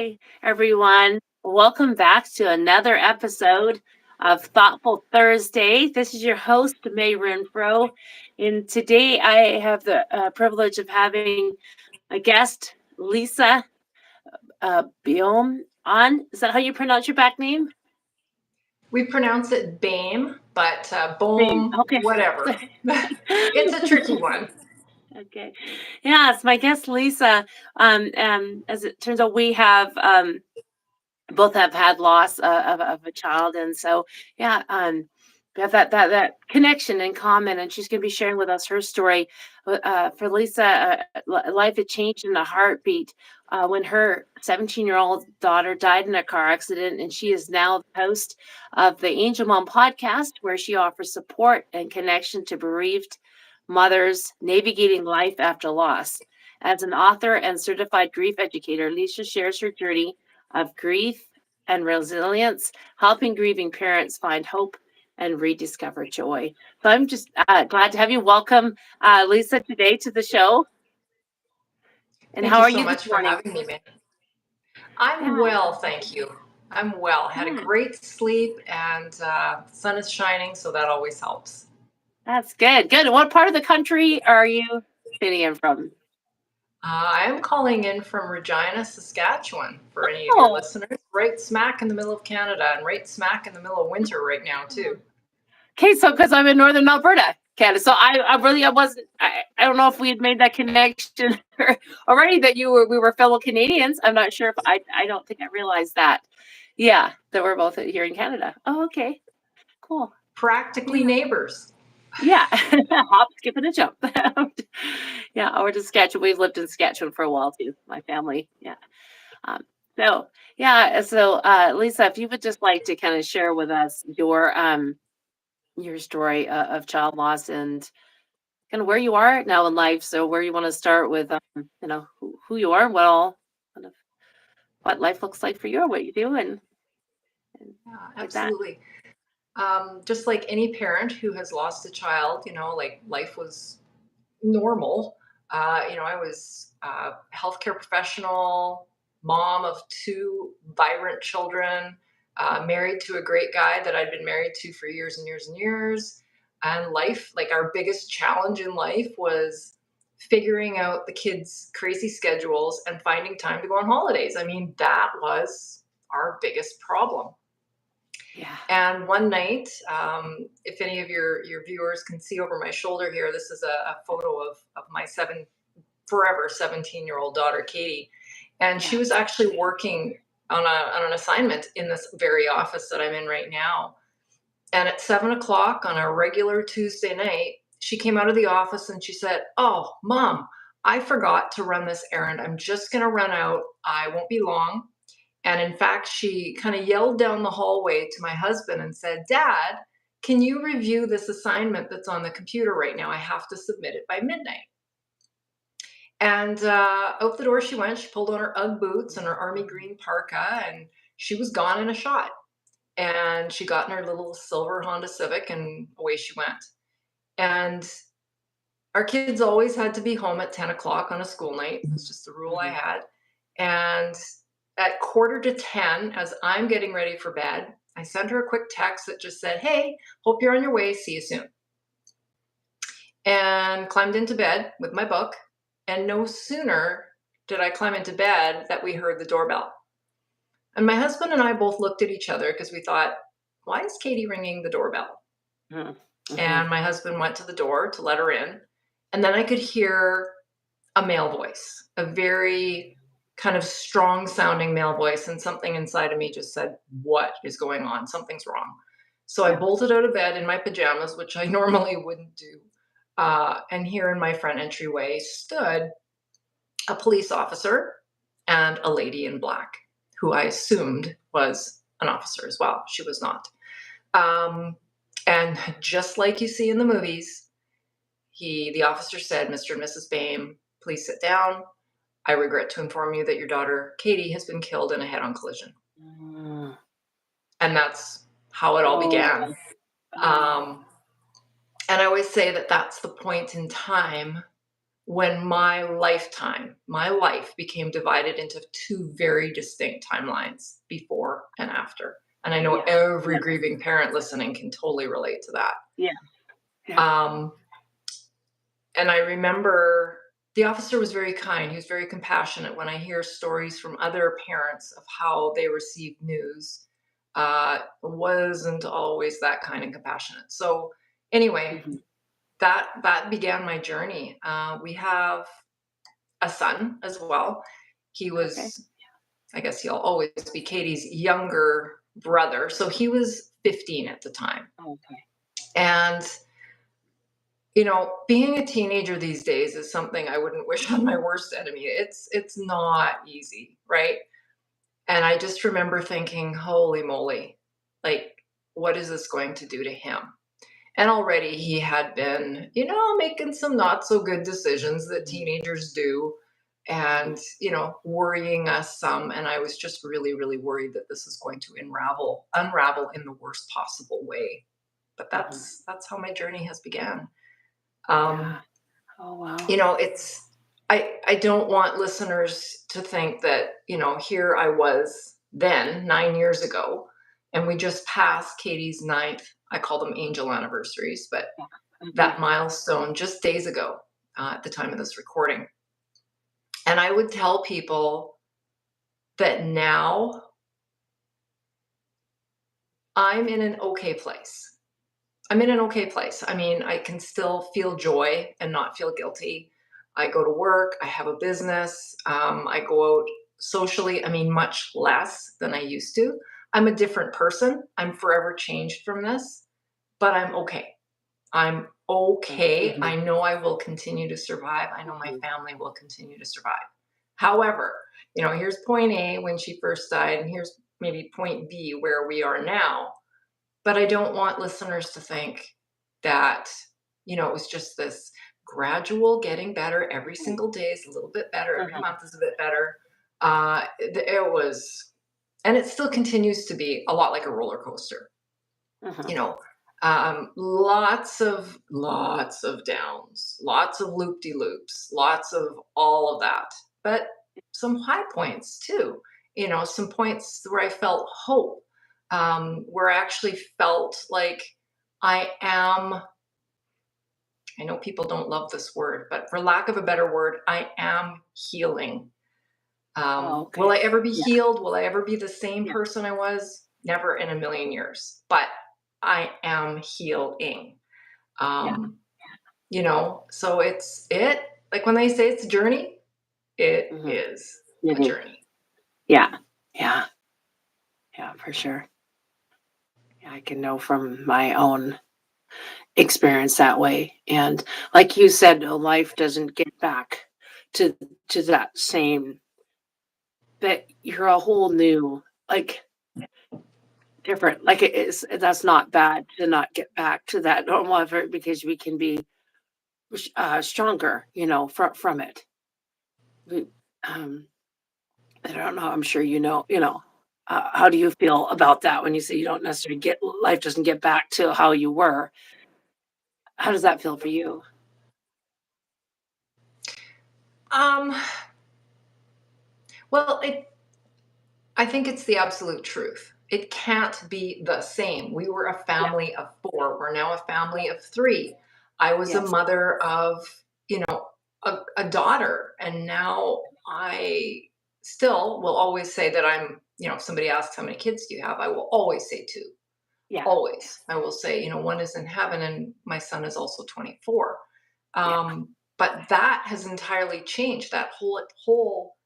Hi, everyone. Welcome back to another episode of Thoughtful Thursday. This is your host, Mae Renfroe. And today I have the privilege of having a guest, Lisa Boehm, on. Is that how you pronounce your back name? We pronounce it BAME, but Boehm. boom, Okay. whatever. It's a tricky one. Okay. Yeah, it's my guest, Lisa. As it turns out, we have both have had loss of a child, and so yeah, we have that connection in common, and she's going to be sharing with us her story. For Lisa, life had changed in a heartbeat when her 17-year-old daughter died in a car accident, and she is now the host of the Angel Mom podcast, where she offers support and connection to bereaved mothers navigating life after loss. As an author and certified grief educator, Lisa shares her journey of grief and resilience, helping grieving parents find hope and rediscover joy. So I'm just glad to have you. Welcome, Lisa, today to the show. And Thank how you are so you this much for morning? having me, man. I'm Yeah. well, thank you. I'm well. Had a Hmm, great sleep, and the sun is shining, so that always helps. that's good. Good. And what part of the country are you tuning in from? I am calling in from Regina, Saskatchewan, for any of your Oh, listeners. Right smack in the middle of Canada, and right smack in the middle of winter right now, too. okay. So because I'm in northern Alberta, Canada, so I wasn't. I don't know if we had made that connection already that we were fellow Canadians. I'm not sure if I don't think I realized that. Yeah, that we're both here in Canada. Oh, okay. Cool. Practically Yeah. neighbors. Yeah. Hop, skip, and a jump. Yeah, or to Saskatchewan. We've lived in Saskatchewan for a while too, my family. Yeah. Um, so yeah, Lisa, if you would just like to kind of share with us your story of child loss and kind of where you are now in life. So where you want to start with who you are and kind of what life looks like for you or what you do and Yeah, like that. absolutely. Just like any parent who has lost a child, like life was normal. I was a healthcare professional, mom of two vibrant children, married to a great guy that I'd been married to for years and years and years. And life, like our biggest challenge in life was figuring out the kids' crazy schedules and finding time to go on holidays. I mean, that was our biggest problem. Yeah. And one night, if any of your viewers can see over my shoulder here, this is a photo of my forever 17-year-old daughter, Katie. And she Yeah. was actually working on an assignment in this very office that I'm in right now. And at 7 o'clock on a regular Tuesday night, she came out of the office and she said, "Oh, mom, I forgot to run this errand. I'm just going to run out. I won't be long." And in fact, she kind of yelled down the hallway to my husband and said, "Dad, can you review this assignment that's on the computer right now? I have to submit it by midnight." And out the door she went. She pulled on her Ugg boots and her army green parka, and she was gone in a shot. And she got in her little silver Honda Civic, and away she went. And our kids always had to be home at 10 o'clock on a school night. It was just the rule I Mhm. had. And at quarter to 10, as I'm getting ready for bed, I sent her a quick text that just said, "Hey, hope you're on your way. See you soon." And climbed into bed with my book. And no sooner did I climb into bed that we heard the doorbell. And my husband and I both looked at each other because we thought, why is Katie ringing the doorbell? Mhm. Mhm. And my husband went to the door to let her in. And then I could hear a male voice, a very kind of strong sounding male voice. And something inside of me just said, "What is going on? Something's wrong." So I Yeah. bolted out of bed in my pajamas, which I normally wouldn't do. And here in my front entryway stood a police officer and a lady in black, who I assumed was an officer as well. She was not. Um, and just like you see in the movies, the officer said, "Mr. and Mrs. Boehm, please sit down. I regret to inform you that your daughter, Katie, has been killed in a head on collision." Mm. And that's how it all Oh. began. Oh. Um, and I always say that that's the point in time when my life became divided into two very distinct timelines, before and after. And I know Yeah. every Yeah. grieving parent listening can totally relate to that. Yeah. Yeah. Um, and I remember the officer was very kind. He was very compassionate. When I hear stories from other parents of how they received news, wasn't always that kind and compassionate. So anyway, Mhm. that began my journey. We have a son as well. He Okay. was, I guess he'll always be Katie's younger brother. So he was 15 at the time. Okay. And, being a teenager these days is something I wouldn't wish on my worst enemy. It's not easy, right? And I just remember thinking, holy moly, like, what is this going to do to him? And already he had been, making some not so good decisions that Mhm. teenagers do, Mhm. and, worrying us some. And I was just really, really worried that this is going to unravel in the worst possible way. But Mhm. that's how my journey has began. Um, Yeah. Oh, wow. it's I don't want listeners to think that, here I was then 9 years ago, and we just passed Katie's ninth. I call them angel anniversaries, but Yeah. that Okay. milestone just days ago, at the time of this recording. And I would tell people that now I'm in an okay place. I'm in an okay place. I mean, I can still feel joy and not feel guilty. I go to work, I have a business, I go out socially, I mean, much less than I used to. I'm a different person. I'm forever changed from this, but I'm okay. I'm okay. Mhm. I know I will continue to survive. I know my Mhm. family will continue to survive. However, here's point A when she first died, and here's maybe point B where we are now. But I don't want listeners to think that, it was just this gradual getting better. Every Mhm. single day is a little bit better. Every Mhm. month is a bit better. It was, and it still continues to be a lot like a roller coaster. you Mhm. know lots of downs, lots of loop-de-loops, lots of all of that, but some high points too. Some points where I felt hope, where I actually felt like I am, I know people don't love this word, but for lack of a better word, I am healing. Oh, Will okay. I ever be Yeah. healed? Will I ever be the same Yeah. person I was? Never in a million years. But I am healing. Yeah. Um, so like when they say it's a journey, it Mhm. is a Mhm. journey. Yeah. Yeah. Yeah, for sure. Yeah, I can know from my own experience that way. And like you said, life doesn't get back to that same, that you're a whole new, like, different, like, it is, that's not bad to not get back to that normal effort, because we can be stronger, from it. We, um, I don't know. I'm sure how do you feel about that when you say you don't necessarily get, life doesn't get back to how you were? How does that feel for you? Um, well, I think it's the absolute truth. It can't be the same. We were a Yeah. family of four. We're now a family of three. I was a Yes. mother of, a daughter. And now I still will always say that if somebody asks how many kids do you have, I will always say two. Yeah. Always. I will say, one is in heaven and my son is also 24. Yeah. But that has entirely changed. That whole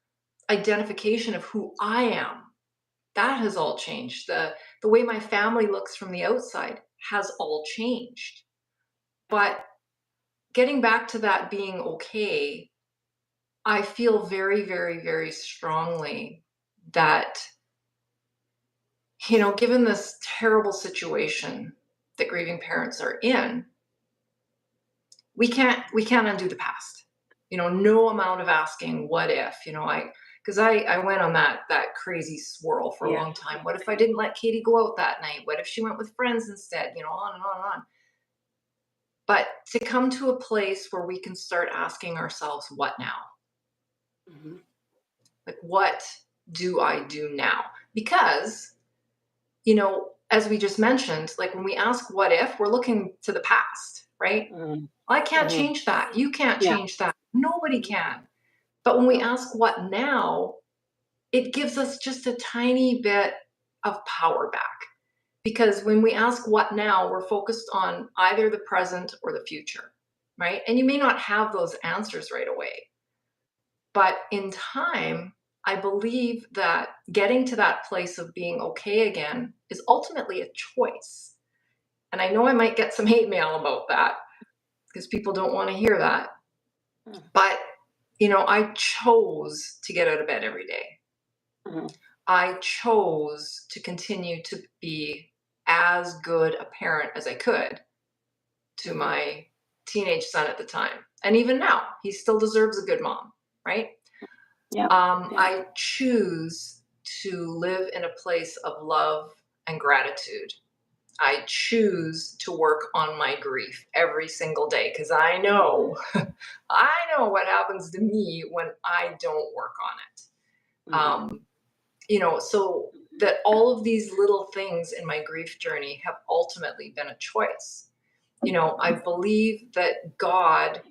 identification of who I am, that has all changed. The way my family looks from the outside has all changed. But getting back to that being okay, I feel very, very, very strongly that, given this terrible situation that grieving parents are in, we can't undo the past. No amount of asking what if, I went on that crazy swirl for a Yeah. long time. What if I didn't let Katie go out that night? What if she went with friends instead? On and on and on. but to come to a place where we can start asking ourselves, what now? Mhm. Like, what do I do now? Because, as we just mentioned, like when we ask what if, we're looking to the past, right? Mhm. I can't Mhm. change that. You can't Yeah. change that. Nobody Mhm. can. But when we No. ask what now, it gives us just a tiny bit of power back. Because when we ask what now, we're focused on either the present or the future, right? And you may not have those answers right away. But in time, I believe that getting to that place of being okay again is ultimately a choice. And I know I might get some hate mail about that because people don't want to hear that. Mm. But, I chose to get out of bed every day. Mhm. I chose to continue to be as good a parent as I could to Mhm. my teenage son at the time. And even now, he still deserves a good mom, right? Yep. Yeah. I choose to live in a place of love and gratitude. I choose to work on my grief every single day because I know, I know what happens to me when I don't work on it. Mhm. So that all of these little things in my grief journey have ultimately been a choice. I believe that God,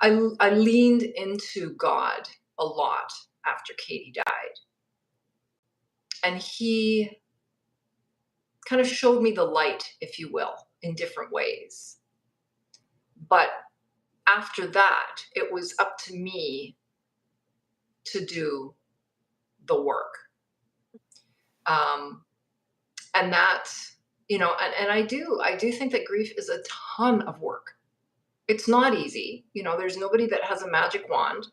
I leaned into God a lot after Katie died. And he kind of showed me the light, if you will, in different ways. But after that, it was up to me to do the work. Um, and that, and I do think that grief is a ton of work. It's not easy. There's nobody that has a magic wand.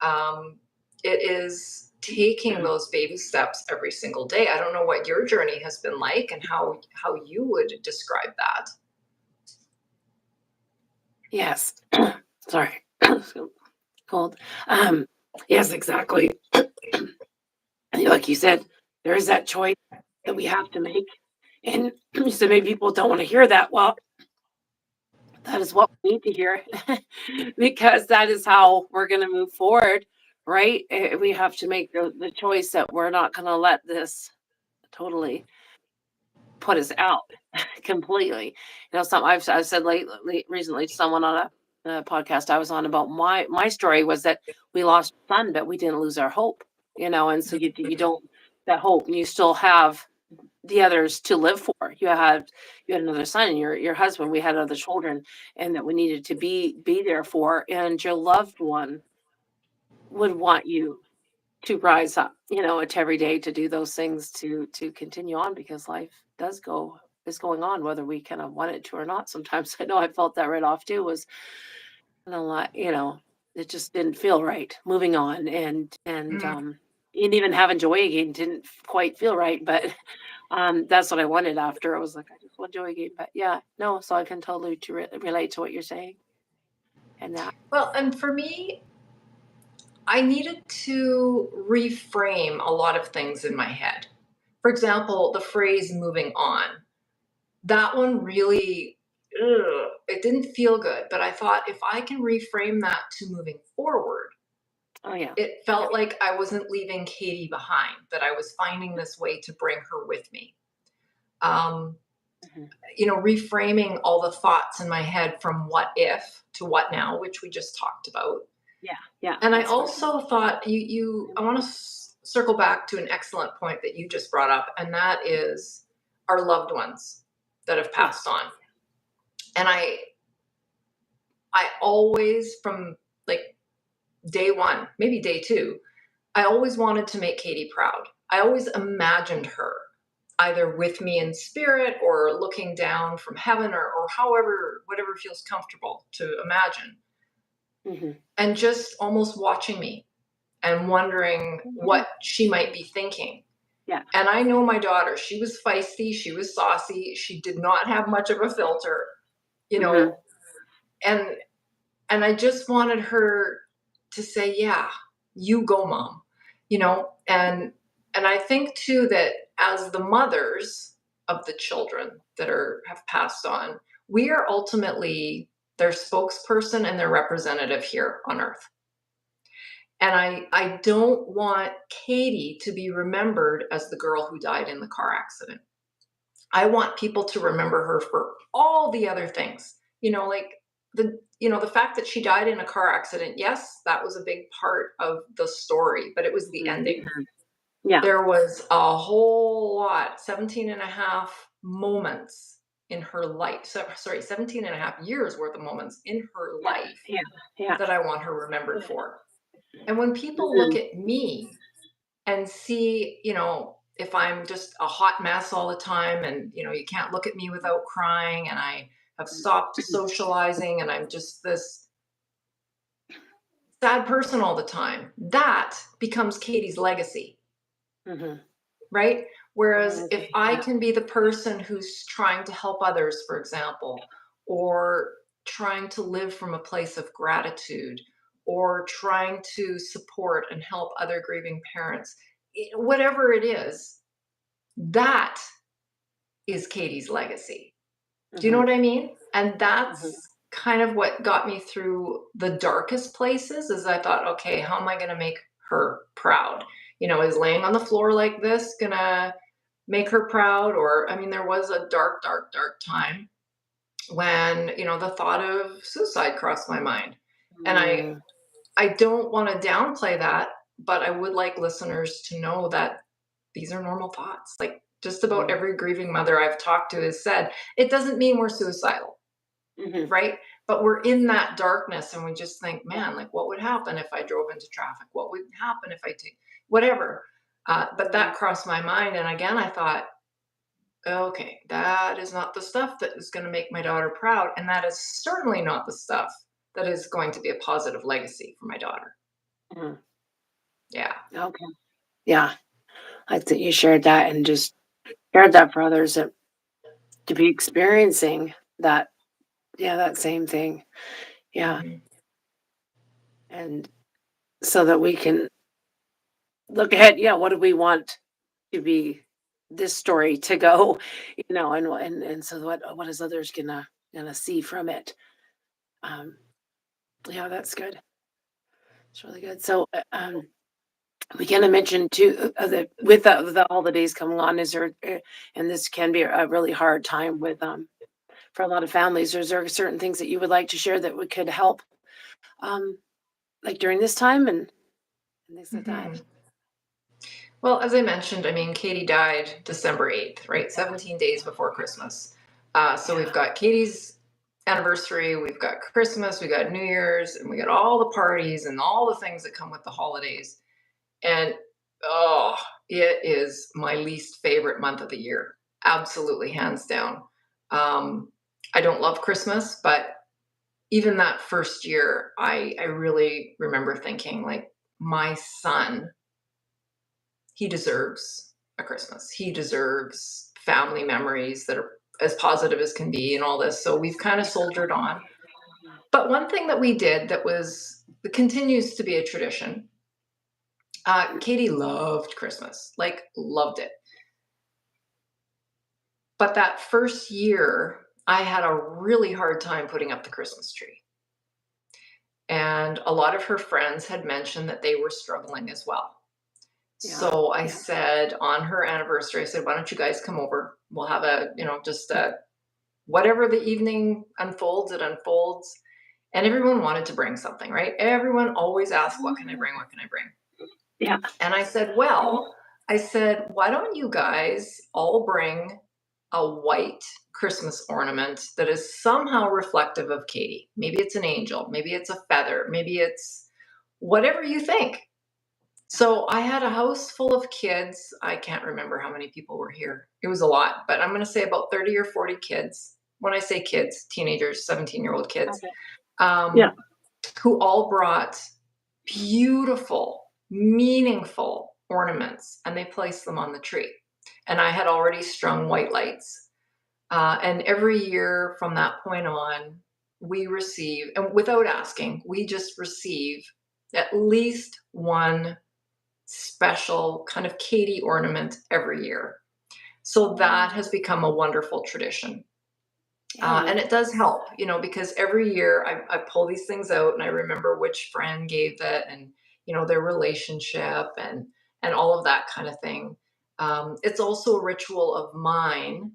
Um, it is taking those baby steps every single day. I don't know what your journey has been like and how you would describe that. Yes. Sorry. So cold. Um, yes, exactly. Like you said, there is that choice that we have to make. And you said maybe people don't want to hear that. Well, that is what we need to hear because that is how we're going to move forward, right? We have to make the choice that we're not going to let this totally put us out completely. Something I've said recently to someone on a podcast I was on about my story was that we lost our son, but we didn't lose our hope. And so you don't that hope, and you still have the others to live for. You had another son, your husband. We had other children, and that we needed to be there for. And your loved one would want you to rise up, it's every day to do those things to continue on because life is going on whether we kind of want it to or not. Sometimes I know I felt that right off too was a lot, it just didn't feel right moving on and even having joy again didn't quite feel right, but that's what I wanted after. I was like, I just want joy again. But yeah, no, so I can totally relate to what you're saying and that. Well, and for me, I needed to reframe a lot of things in my head. For example, the phrase moving on. That one really, it didn't feel good. But I thought if I can reframe that to moving forward, Oh yeah. it Yep. felt like I wasn't leaving Katie behind, that I was finding this way to bring her with me. Um, Mhm. Reframing all the thoughts in my head from what if to what now, which we just talked about. Yeah. Yeah. And I That's for sure. also thought I want to circle back to an excellent point that you just brought up, and that is our loved ones that have Yes. passed on. And I always, from like day one, maybe day two, I always wanted to make Katie proud. I always imagined her either with me in spirit or looking down from heaven or however, whatever feels comfortable to imagine, Hmm. and just almost watching me and wondering Yeah. what she might be thinking. Yeah. And I know my daughter, she was feisty, she was saucy, she did not have much of a filter, you Hmm. know, and I just wanted her to say, "Yeah, you go, mom." And I think too that as the mothers of the children that have passed on. We are ultimately their spokesperson and their representative here on earth. And I don't want Katie to be remembered as the girl who died in the car accident. I want people to remember her for all the other things. Like the fact that she died in a car accident, yes, that was a big part of the story, but it was the ending. Mhm. Yeah. There was a whole lot, 17 and a half moments in her life. So, sorry, 17 and a half years worth of moments in her Yeah. life Yeah. Yeah. that I want her remembered for. And when people look Mhm. at me and see, if I'm just a hot mess all the time and, you can't look at me without crying and I have stopped socializing and I'm just this sad person all the time, that becomes Katie's legacy, Mhm. right? Whereas if Okay. I Yeah. can be the person who's trying to help others, for example, or trying to live from a place of gratitude, or trying to support and help other grieving parents, whatever it is, that is Katie's legacy. Do you know Mhm. what I mean? And Mhm. that's kind of what got me through the darkest places is I thought, okay, how am I going to make her proud? Is laying on the floor like this going to make her proud? Or, I mean, there was a dark, dark, dark time when, the thought of suicide crossed my mind. And Mm. I don't want to downplay that, but I would like listeners to know that these are normal thoughts. Like just about Mhm. every grieving mother I've talked to has said, it doesn't mean we're suicidal, Mhm. right? But we're in that darkness and we just think, Yeah. man, like what would happen if I drove into traffic? What would happen if I take whatever? But Mhm. that crossed my mind. And again, I thought, okay, that is not the stuff that is going to make my daughter proud. And that is certainly not the stuff that is going to be a positive legacy for my daughter. Mhm. Yeah. Okay. Yeah. I like that you shared that and just shared that for others that to be experiencing that, yeah, that same thing. Yeah. Hmm. And so that we can look ahead. Yeah. What do we want to be this story to go, and so what is others gonna see from it? Um, yeah, that's good. It's really good. So, we kind of mentioned too that with the holidays coming on, is there, and this can be a really hard time with for a lot of families. Is there certain things that you would like to share that would could help, um, like during this time and things like that? Hmm. Well, as I mentioned, I mean, Katie died December 8th, right? 17 days before Christmas. So we've Yeah. got Katie's anniversary, we've got Christmas, we got New Year's, and we got all the parties and all the things that come with the holidays. And oh, it is my least favorite month of the year. Absolutely, hands down. Um, I don't love Christmas, but even that first year, I really remember thinking, like, my son, he deserves a Christmas. He deserves family memories that are as positive as can be and all this. So we've kind of Yeah. soldiered on. But one thing that we did that continues to be a tradition, Katie loved Christmas, like loved it. But that first year, I had a really hard time putting up the Christmas tree. And a lot of her friends had mentioned that they were struggling as well. Yeah. So I Yeah. said on her anniversary, I said, why don't you guys come over? We'll have just whatever the evening unfolds, it unfolds. And everyone wanted to bring something, right? Everyone always asked, what can I bring? What can I bring? Yeah. And I said, well, I said, why don't you guys all bring a white Christmas ornament that is somehow reflective of Katie? Maybe it's an angel, maybe it's a feather, maybe it's whatever you think. So I had a house full of kids. I can't remember how many people were here. It was a lot, but I'm going to say about 30 or 40 kids. When I say kids, teenagers, 17-year-old kids, Okay. Yeah. um, who all brought beautiful, meaningful ornaments and they placed them on the tree. And I had already strung white lights. And every year from that point on, we receive, and without asking, we just receive at least one special kind of Katie ornament every year. So that has become a wonderful tradition. Yeah, And that's it does help, because every year I pull these things out and I remember which friend gave it and, their relationship and all of that kind of thing. It's also a ritual of mine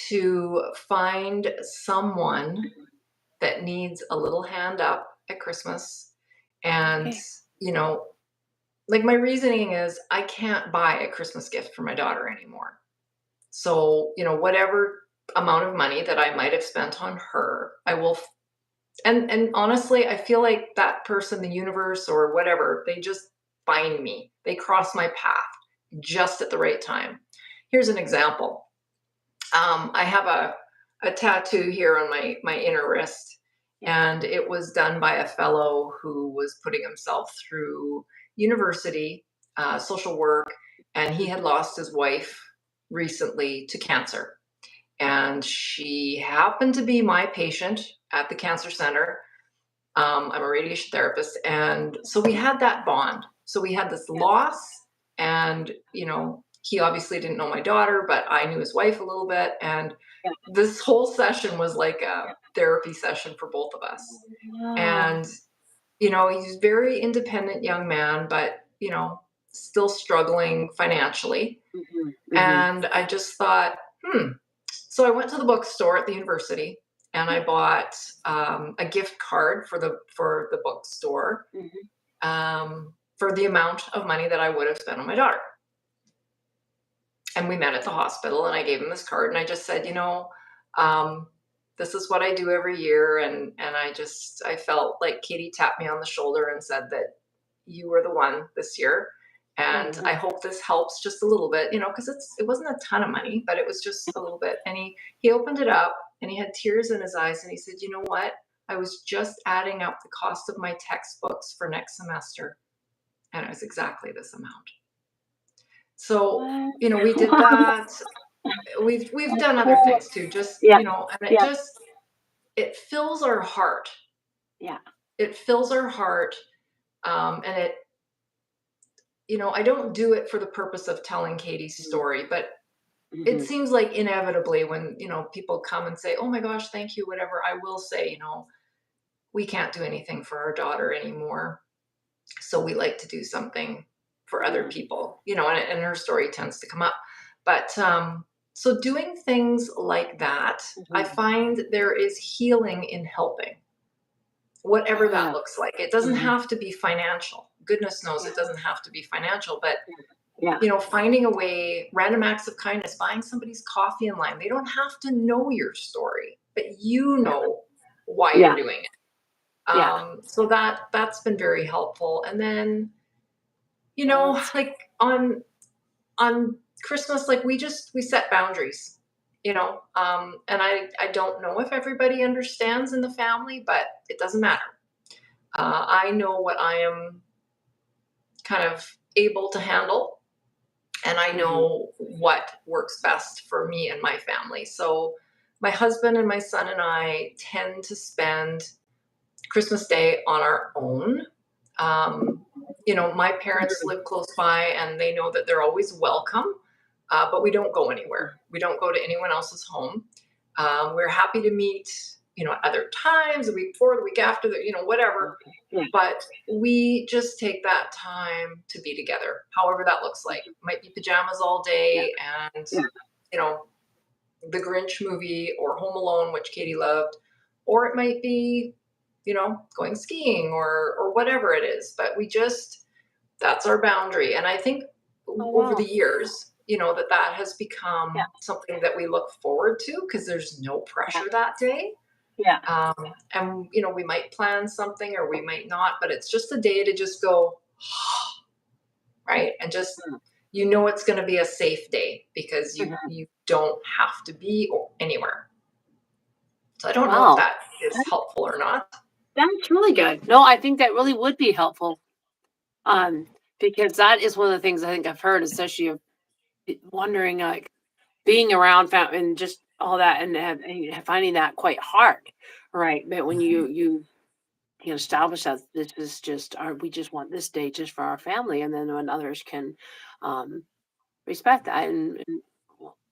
to find someone that needs a little hand up at Christmas. And, okay. you know, like my reasoning is I can't buy a Christmas gift for my daughter anymore. So, whatever amount of money that I might have spent on her, I will and honestly, I feel like that person, the universe or whatever, they just find me. They cross my path just at the right time. Here's an example. I have a tattoo here on my inner wrist, Yeah. and it was done by a fellow who was putting himself through university, social work, and he had Mhm. lost his wife recently to cancer. And she happened to be my patient at the cancer center. I'm a radiation therapist. And so we had that bond. So we had this Yeah. loss, and, he obviously didn't know my daughter, but I knew his wife a little bit. And Yeah. this whole session was like a therapy session for both of us. Wow. And, he's a very independent young man, but, still struggling financially. Mhm. Mhm. And I just thought, so I went to the bookstore at the university and I bought a gift card for the bookstore Mhm. for the amount of money that I would have spent on my daughter. And we met at the hospital, and I gave him this card, and I just said, um, this is what I do every year, and I felt like Katie tapped me on the shoulder and said that you were the one this year. And I Mhm. hope this helps just a little bit, because it wasn't a ton of money, but it was just a little bit. And he opened it up and he had tears in his eyes and he said, you know what? I was just adding up the cost of my textbooks for next semester, and it was exactly this amount. So, What? we did Wow, that. We've that's done other cool. things too, just, Yeah. and Yeah. it fills our heart. Yeah. It fills our heart, and I don't do it for the purpose of telling Katie's Mhm. story, but it Mhm. seems like inevitably when, people come and say, "Oh my gosh, thank you," whatever, I will say, "We can't do anything for our daughter anymore, so we like to do something for other Yeah. people," and her story tends to come up. But so doing things like that, I Mhm. find there is healing in helping, whatever Oh, that yeah. looks like. It doesn't Mhm. have to be financial. Goodness knows Yeah. it doesn't have to be financial, but Yeah. finding a way, random acts of kindness, buying somebody's coffee in line. They don't have to know your story, but you Yeah. know why you're Yeah. doing it. Yeah. So that's been very helpful. And then, Oh, that's like on Christmas, like we set boundaries, and I don't know if everybody understands in the family, but it doesn't matter. I know what I am kind of able to handle, and I mhm. know what works best for me and my family. So my husband and my son and I tend to spend Christmas Day on our own. Um, my parents live close by and they know that they're always welcome, but we don't go anywhere. We don't go to anyone else's home. We're happy to meet, at other times, the week before, the week after, whatever. Okay. Yeah. But we just take that time to be together, however that looks like. Might be pajamas all Yeah. day and, Yeah. you know, the Grinch movie or Home Alone, which Katie loved, or it might be, going skiing or whatever it is. But that's our boundary. And I think Oh, over the wow. years, that has Yeah. become something that we look forward to because there's no Yeah. pressure that day. Yeah. And we might plan something or we might not, but it's just a day to just go, right, and just Mm. it's going to be a safe day because you Mhm. you don't have to be anywhere. So I don't know if Wow. that is That helpful or not. that's really good. No, I think that really would be helpful, um, because that is one of the things I think I've heard, especially of wondering, like, being around and just all that and finding that quite hard, right? But when Mhm. you establish that this is just our we just want this day just for our family, and then when others can, um, respect that and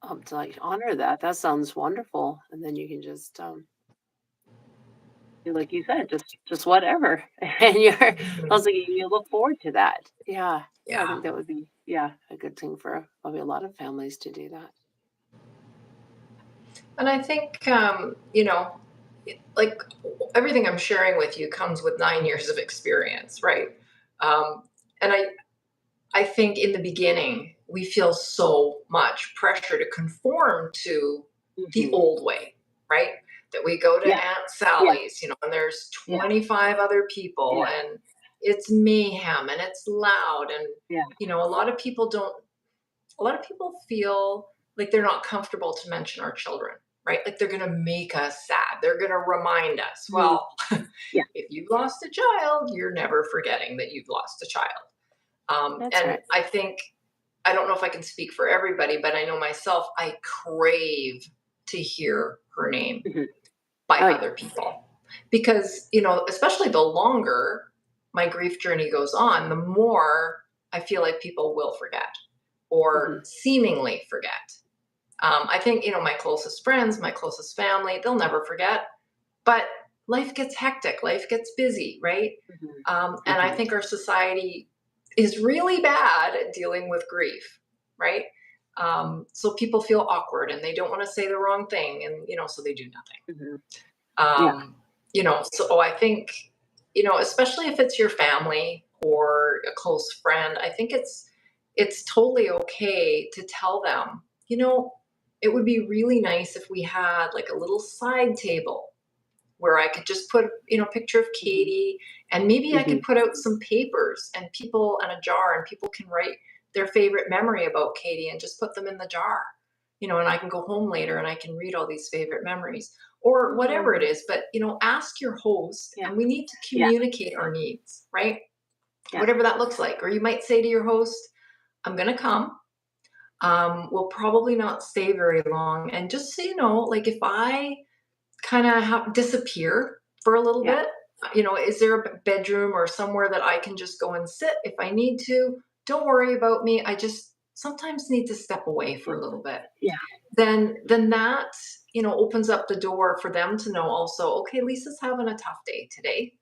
to like honor that. That sounds wonderful. And then you can just like you said, just whatever. And you're Mhm. also you look forward to that. Yeah. Yeah, I Yeah. think that would be yeah, a good thing for probably a lot of families to do that. And I think, like everything I'm sharing with you comes with 9 years of experience, right? And I think in the beginning, we feel so much pressure to conform to the Hmm. old way, right? That we go to Yeah. Aunt Yeah. Sally's, and there's Yeah. 25 other people Yeah. and it's mayhem and it's loud. And, Yeah. a lot of people don't, a lot of people feel like they're not comfortable to mention our children, right? Like they're going to make us sad. They're going to remind us, Mhm. well, Yeah. if you've lost a child, you're never forgetting that you've lost a child. That's And right. I think, I don't know if I can speak for everybody, but I know myself, I crave to hear her name Mhm. by Oh, yeah. other people. Because, especially the longer my grief journey goes on, the more I feel like people will forget or Mhm. seemingly forget. I think, my closest friends, my closest family, they'll never forget. But life gets hectic, life gets busy, right? Mhm. And I Mhm. think our society is really bad at dealing with grief, right? So people feel awkward and they don't want to say the wrong thing, and so they do nothing. Mhm. Yeah. Um, so I think, especially if it's your family or a close friend, I think it's totally okay to tell them, it would be really nice if we had like a little side table where I could just put, a picture of Mhm. Katie, and maybe I could Mhm. put out some papers and people and a jar, and people can write their favorite memory about Katie and just put them in the jar. And I can go home later and I can read all these favorite memories or whatever it Oh, is. But, ask your host, yeah. and we need to Yeah. communicate our needs, right? Yeah. Whatever that looks like. Or you might say to your host, I'm going to come. We'll probably not stay very long. And just so you know, like if I kind of disappear for a little Yeah. bit, is there a bedroom or somewhere that I can just go and sit if I need to? Don't worry about me. I just sometimes need to step away for a little bit. Yeah. Then that, opens up the door for them to know also, okay, Lisa's having a tough day today.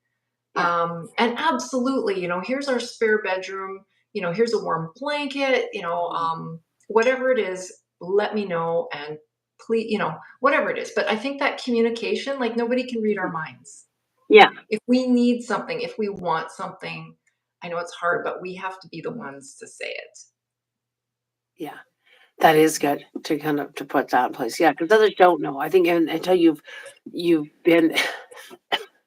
Yeah. And absolutely, here's our spare bedroom, here's a warm blanket, Mhm. whatever it is, let me know. And please, whatever it is. But I think that communication, like nobody can read our Mhm. minds. Yeah. If we need something, if we want something, I know it's hard, but we have to be the ones to say it. Yeah. That is good to kind of to put that in place. Yeah, because others don't know. I think until you've been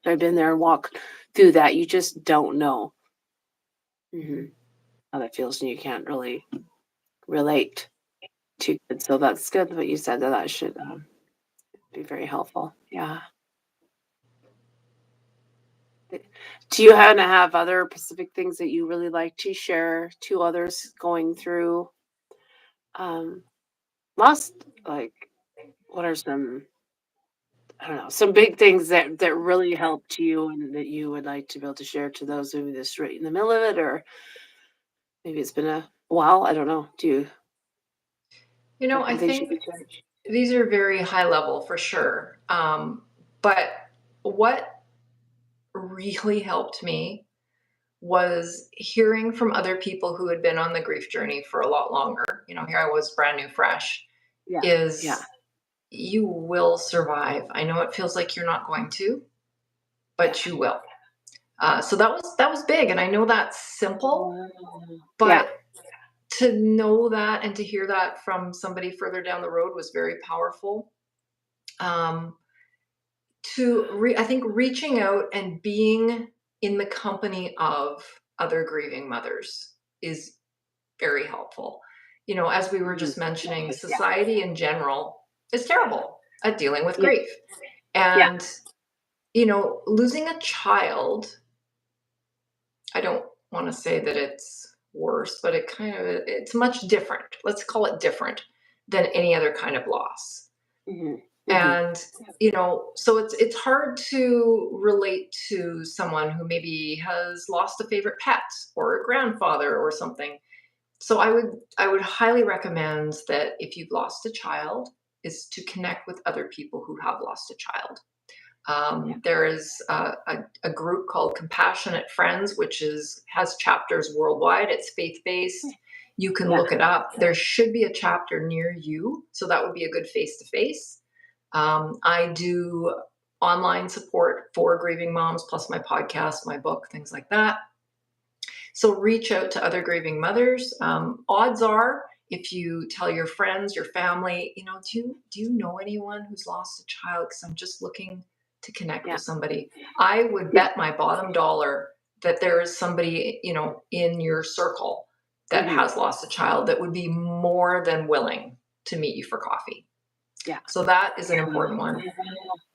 I've been there and walked through that, you just don't know, mhm, how that feels, and you can't really relate to it. So that's good what you said that that should, be very helpful. Yeah. Eh, do you happen to have other specific things that you really like to share to others going through, um, loss? Like, what are some I don't know, some big things that really helped you and that you would like to be able to share to those maybe that's right in the middle of it, or maybe it's been a while. I don't know. Do you have I some things you think could share? these are very high level for sure. But what really helped me was hearing from other people who had been on the grief journey for a lot longer. Here I was brand new, fresh, Yeah, yeah, is you will survive. I know it feels like you're not going to, yeah. but you will. So that was big, and I know that's simple, Wow. Yeah. but to know that and to hear that from somebody further down the road was very powerful. Um, I think reaching out and being in the company of other grieving mothers is very helpful. As we were Mhm. just mentioning, Yeah, society in general is terrible at dealing with yeah, grief. yeah. And, losing a child, I don't want to say that it's worse, but it's much different. Let's call it different than any other kind of loss. Mhm, mhm. And, so it's hard to relate to someone who maybe has lost a favorite pet or a grandfather or something. So I would highly recommend that if you've lost a child, is to connect with other people who have lost a child. Yeah. There is a group called Compassionate Friends, which has chapters worldwide. It's faith based. You can Yeah. look it up. There should be a chapter near you, so that would be a good face to face. I do online support for grieving moms, plus my podcast, my book, things like that. So reach out to other grieving mothers. Odds are, if you tell your friends, your family, do you know anyone who's lost a child? Because I'm just looking to connect Yeah. with somebody. I would Yeah. bet my bottom dollar that there is somebody, in your circle that Hmm. has lost a child that would be more than willing to meet you for coffee. Yeah. So that is an important Yeah. one.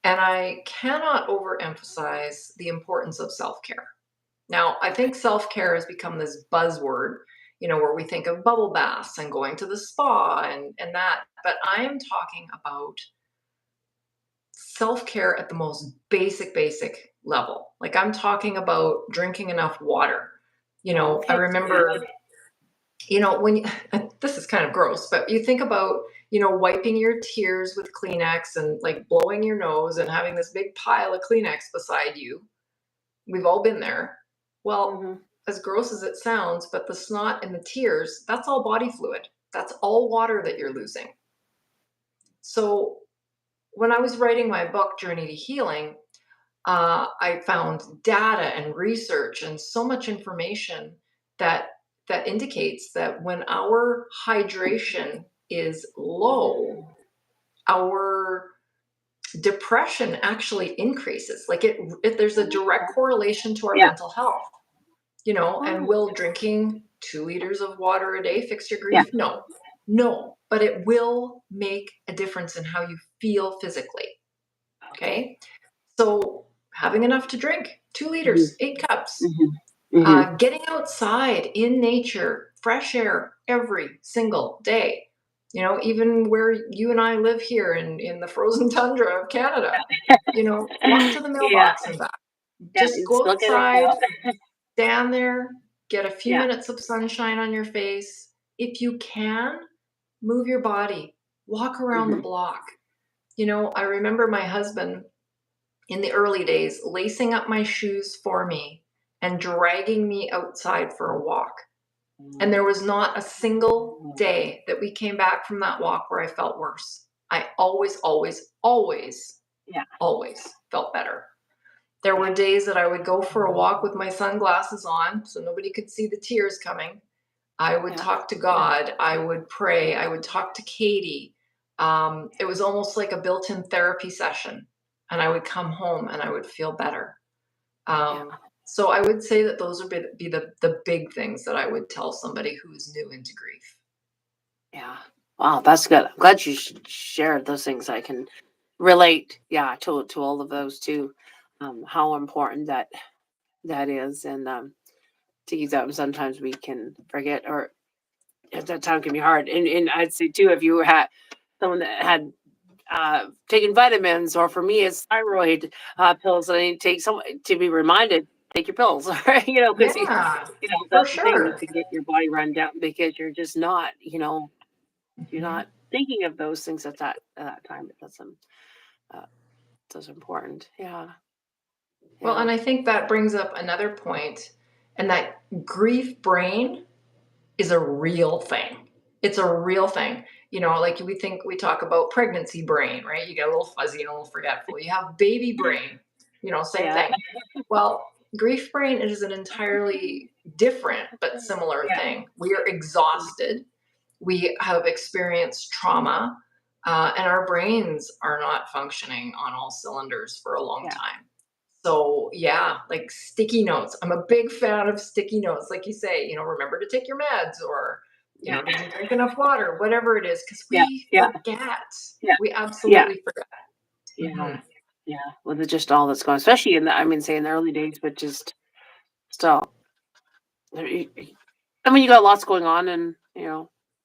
And I cannot overemphasize the importance of self care. Now, I think self care has become this buzzword, where we think of bubble baths and going to the spa and that. But I am talking about self care at the most basic level. Like I'm talking about drinking enough water. I Okay. Yeah. remember, when you, this is kind of gross, but you think about, wiping your tears with Kleenex and like blowing your nose and having this big pile of Kleenex beside you. We've all been there. Well, Hmm. as gross as it sounds, but the snot and the tears, that's all body fluid. That's all water that you're losing. So when I was writing my book, Journey to Healing, I found data and research and so much information that indicates that when our hydration is low, our depression actually increases. Like there's a direct correlation to our Yeah. mental health. And Oh, will drinking 2 liters of water a day fix your yeah. grief? No, no, but it will make a difference in how you feel physically. Okay. Okay. So having enough to drink, 2 liters, Hmm. 8 cups, Hmm. Hmm. getting outside in nature, fresh air every single day. Even where you and I live here in the frozen tundra of Canada, walk to the Yeah. mailbox and back. Yeah. Just You go still get it outside, out. stand there, get a few Yeah. minutes of sunshine on your face. If you can, move your body, walk around the Hmm. block. I remember my husband in the early days lacing up my shoes for me and dragging me outside for a walk. And there was not a single day that we came back from that walk where I felt worse. I always, always, always, Yeah. always felt better. There Yeah. were days that I would go for a walk with my sunglasses on so nobody could see the tears coming. I would Yeah. talk to Yeah. God. I would pray. I would talk to Katie. It was almost like a built in therapy session. And I would come home and I would feel better. Yeah. So I would say that those would be the big things that I would tell somebody who is new into grief. Yeah. Wow, that's good. I'm glad you shared those things. I can relate, yeah, to all of those too. How important that is, and to use that. Sometimes we can forget, or at that time can be hard. And I'd say too, if you had someone that had taken vitamins, or for me, it's thyroid pills that I need to take. Some to be reminded, take your pills, right? Because Yeah, for that's the thing sure. to get your body run down because you're just not, you're Mhm. not thinking of those things at that time. Uh, that's important. Yeah, Well, yeah, and I think that brings up another point, and that grief brain is a real thing. It's a real thing. Like we talk about pregnancy brain, right? You get a little fuzzy and a little forgetful. You have baby brain, same yeah, thing. Well, grief brain is an entirely different but similar yeah, thing. We are exhausted. We have experienced trauma, and our brains are not functioning on all cylinders for a long yeah, time. So yeah, like sticky notes. I'm a big fan of sticky notes. Like you say, remember to take your meds, or, yeah, did you drink enough water? Whatever it is, because yeah, we yeah, forget. yeah, We yeah, absolutely forget. yeah, Mhm. yeah. With just all that's going, especially I mean, say in the early days, but just still, I mean, you got lots going on, and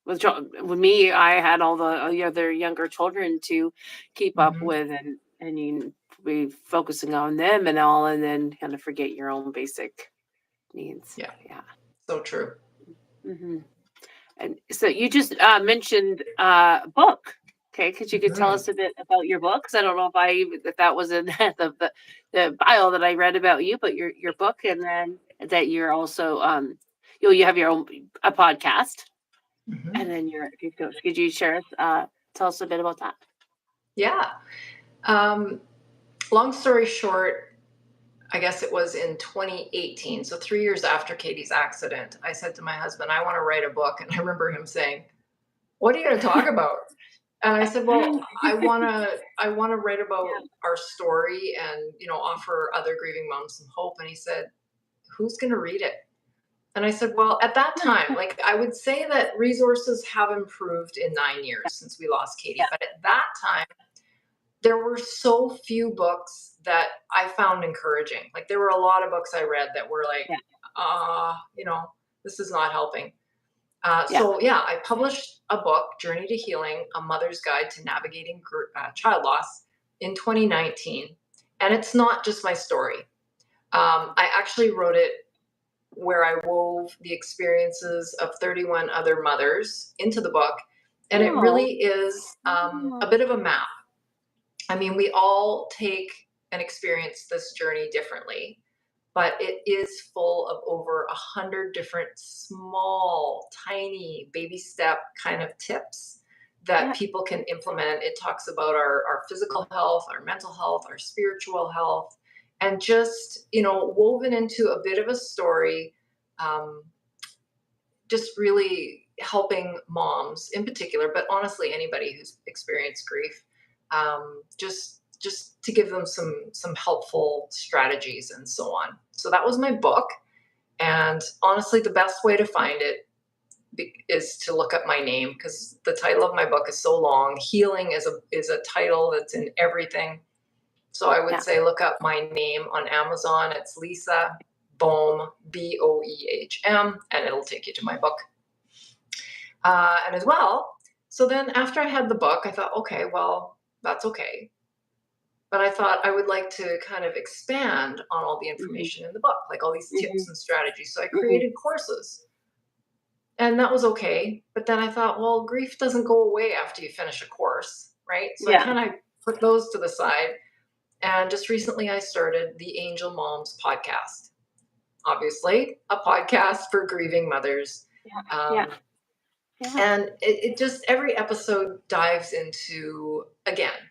with me, I had all the other younger children to keep up Mhm. with, and you be focusing on them and all, and then kind of forget your own basic needs. Yeah, Yeah. so true. Hmm. And so you just mentioned book. Okay, because you could tell Mhm. us a bit about your book. Because I don't know if that was in the bio that I read about you, but your book, and then that you're also you have your own a podcast, and Mhm. then you're a grief coach. Could you share us tell us a bit about that? Yeah. Um, Long story short, I guess it was in 2018. So 3 years after Katie's accident, I said to my husband, I want to write a book. And I remember him saying, what are you going to talk about? And I said, well, I want to write about Yeah. our story and, offer other grieving moms some hope. And he said, who's going to read it? And I said, well, at that time, like I would say that resources have improved in 9 years since we lost Katie. Yeah. But at that time, there were so few books that I found encouraging. Like there were a lot of books I read that were like, Yeah. this is not helping. Yeah. So yeah, I published a book, Journey to Healing: A Mother's Guide to Navigating Child Loss, in 2019, and it's not just my story. I actually wrote it where I wove the experiences of 31 other mothers into the book, and it Oh. really is Oh. a bit of a map. I mean, we all take and experience this journey differently, but it is full of over 100 different small, tiny baby step kind of tips that Yeah. people can implement. It talks about our physical health, our mental health, our spiritual health, and just, woven into a bit of a story, um, just really helping moms in particular, but honestly, anybody who's experienced grief, just to give them some helpful strategies and so on. So that was my book, and honestly, the best way to find it is to look up my name, because the title of my book is so long. Healing is a title that's in everything. So I would Yeah. say look up my name on Amazon. It's Lisa Boehm, Boehm, and it'll take you to my book. And as well, so then after I had the book, I thought, okay, well, that's okay. But I thought I would like to kind of expand on all the Hmm. information in the book, like all these Hmm. tips and strategies. So I Hmm. created courses, and that was okay. But then I thought, well, grief doesn't go away after you finish a course, right? So I Yeah. kind of put those to the side. And just recently, I started the Angel Moms podcast. Obviously, a podcast for grieving mothers. Yeah. Yeah. Um, Yeah. and it just, every episode dives into, again,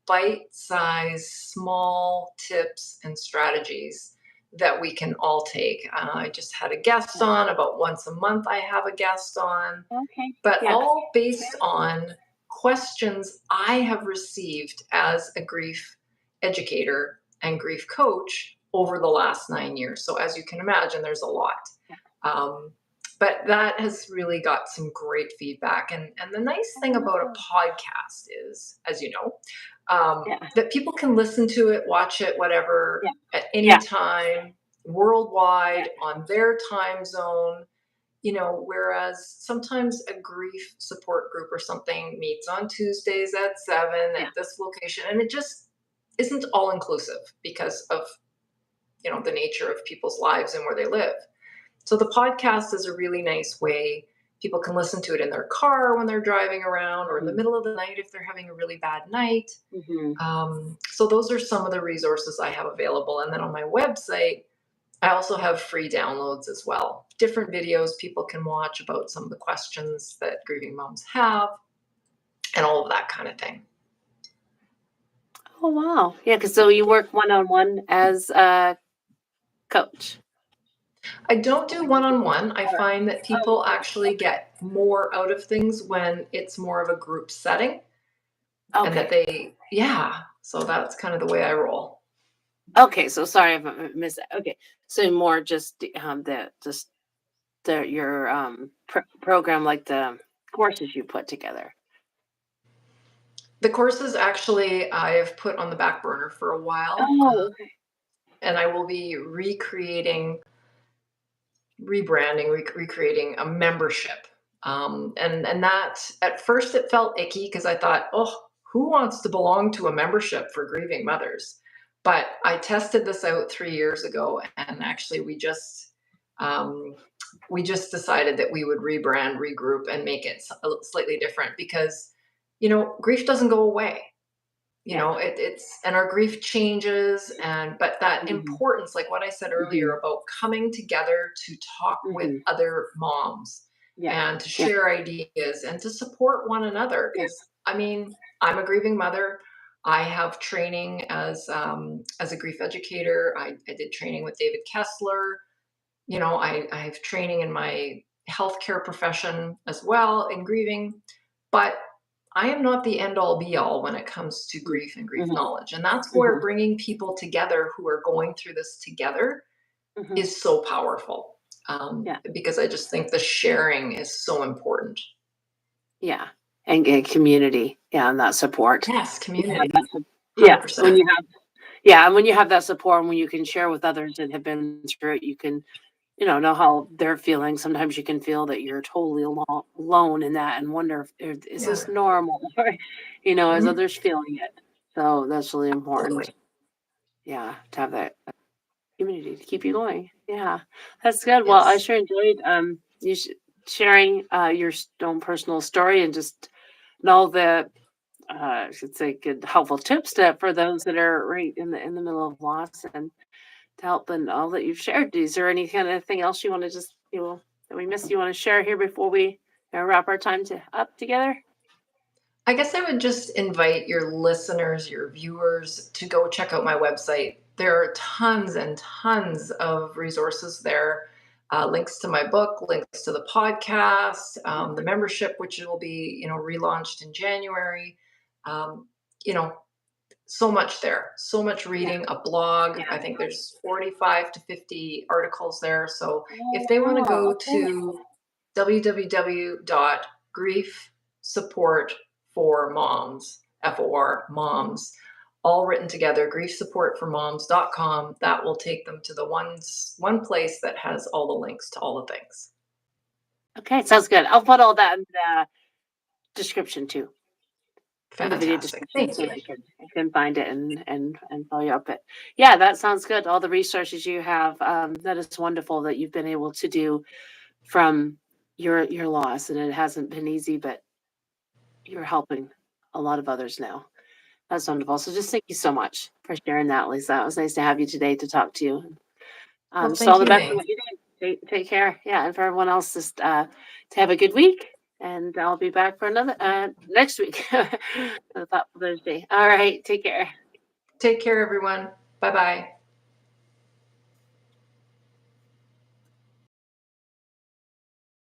bite-sized, small tips and strategies that we can all take. I just had a guest Yeah. on. About once a month, I have a guest on, Okay. but Yeah. all based on questions I have received as a grief educator and grief coach over the last 9 years. So, as you can imagine, there's a lot. Yeah. Um, but that has really got some great feedback. And the nice thing about a Oh. podcast is, as you know, Yeah. that people can listen to it, watch it, whatever, Yeah. at any Yeah. time, Yeah. worldwide, on their time zone. Whereas sometimes a grief support group or something meets on Tuesdays at 7 Yeah. at this location, and it just isn't all inclusive because of the nature of people's lives and where they live. So the podcast is a really nice way. People can listen to it in their car when they're driving around, or in the Mhm. middle of the night if they're having a really bad night. Mhm. So those are some of the resources I have available. And then on my website, I also have free downloads as well. Different videos people can watch about some of the questions that grieving moms have, and all of that kind of thing. Oh, wow. Yeah, 'cause so you work one-on-one as a coach? I don't do one on one. I Or find that oh, people actually okay. get more out of things when it's more of a group setting, and that Okay. yeah. So that's kind of the way I roll. Okay, so sorry if I missed that. Okay. So more just the your, program, like the courses you put together. The courses actually I have put on the back burner for a while, Oh, okay. and I will be rebranding, recreating a membership. And that, at first it felt icky because I thought, oh, who wants to belong to a membership for grieving mothers? But I tested this out 3 years ago, and actually we just we just decided that we would rebrand, regroup, and make it slightly different because, grief doesn't go away. Yeah. It's and our grief changes, but that Mhm. importance, like what I said Mhm. earlier about coming together to talk with Mhm. other moms Yeah. and to Yeah. share ideas and to support one another. Yeah. Because I mean, I'm a grieving mother. I have training as a grief educator. I did training with David Kessler. I have training in my healthcare profession as well in grieving, but I am not the end all be all when it comes to Mhm. grief and grief Mhm. knowledge. And that's where Mhm. bringing people together who are going through this together Mhm. is so powerful. Yeah. Because I just think the sharing is so important. Yeah. And community. Yeah, and that support. Yes, Yeah, community, that's yeah. When 100%. you have yeah, and when you have that support and when you can share with others that have been through it, you can, know how they're feeling. Sometimes you can feel that you're totally alone in that and wonder if is Yeah. this normal? As Mhm. others feeling it. So that's really important. Absolutely. Yeah, to have that community to keep you going. Yeah, that's good. Well, I Yes. sure enjoyed you sharing your own personal story and just all the I should say good helpful tips for those that are right in the middle of loss and to help and all that you've shared. Is there any kind of thing else you want to just that we missed you want to share here before we wrap our time up together? I guess I would just invite your listeners, your viewers, to go check out my website. There are tons and tons of resources there. Links to my book, links to the podcast, the membership, which will be, relaunched in January. Um, you know, so much there, so much Yeah, reading, a blog. yeah. I think there's 45 to 50 articles there. So if Oh they want to wow. go Okay. to www.griefsupportformoms, FOR moms, all written together, griefsupportformoms.com. That will take them to the one place that has all the links to all the things. Okay, sounds good. I'll put all that in the description too. In the video Fantastic. description Thank so you. they can find it and follow you up it. Yeah, that sounds good. All the resources you have, that is wonderful that you've been able to do from your loss, and it hasn't been easy, but you're helping a lot of others now. That's wonderful. So just thank you so much for sharing that, Lisa. It was nice to have you today to talk to you. Well, Just all thank the you, best in Mae. what you do. Take care. Yeah, and for everyone else, just to have a good week. And I'll be back for another next week. The Thoughtful Thursday. All right. Take care. Take care, everyone. Bye bye.